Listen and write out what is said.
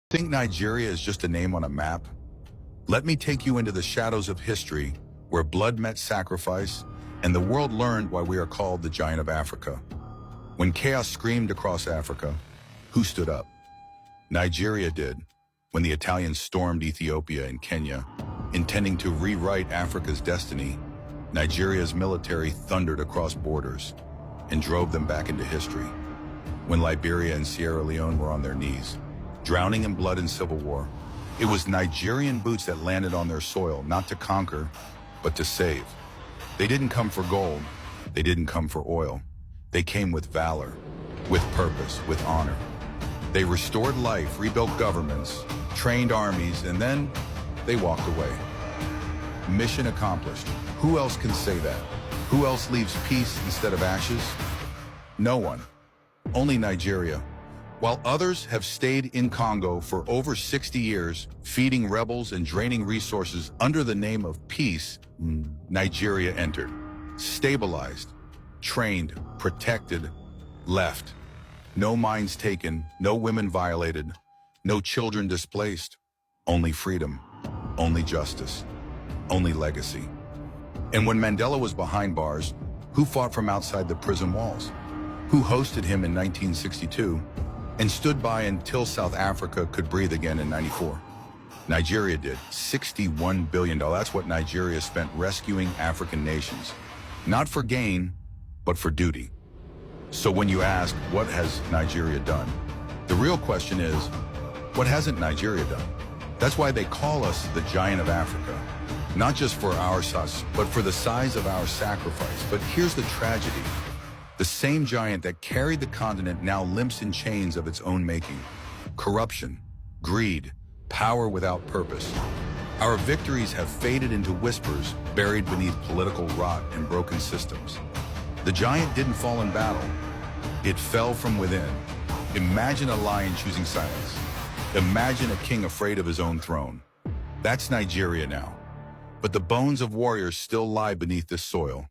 Think Nigeria is just a name on a map? Let me take you into the shadows of history, where blood met sacrifice, and the world learned why we are called the Giant of Africa. When chaos screamed across Africa, who stood up? Nigeria did, when the Italians stormed Ethiopia and Kenya. Intending to rewrite Africa's destiny, Nigeria's military thundered across borders and drove them back into history. When Liberia and Sierra Leone were on their knees, drowning in blood and civil war, it was Nigerian boots that landed on their soil, not to conquer, but to save. They didn't come for gold. They didn't come for oil. They came with valor, with purpose, with honor. They restored life, rebuilt governments, trained armies, and then they walked away. Mission accomplished. Who else can say that? Who else leaves peace instead of ashes? No one. Only Nigeria. While others have stayed in Congo for over 60 years, feeding rebels and draining resources under the name of peace, Nigeria entered, stabilized, trained, protected, left. No mines taken, no women violated, no children displaced. Only freedom, only justice, only legacy. And when Mandela was behind bars, who fought from outside the prison walls? Who hosted him in 1962 and stood by until South Africa could breathe again in 94? Nigeria did. $61 billion. That's what Nigeria spent rescuing African nations. Not for gain, but for duty. So when you ask, what has Nigeria done? The real question is, what hasn't Nigeria done? That's why they call us the Giant of Africa. Not just for our size, but for the size of our sacrifice. But here's the tragedy. The same giant that carried the continent now limps in chains of its own making. Corruption, greed, power without purpose. Our victories have faded into whispers buried beneath political rot and broken systems. The giant didn't fall in battle. It fell from within. Imagine a lion choosing silence. Imagine a king afraid of his own throne. That's Nigeria now. But the bones of warriors still lie beneath this soil.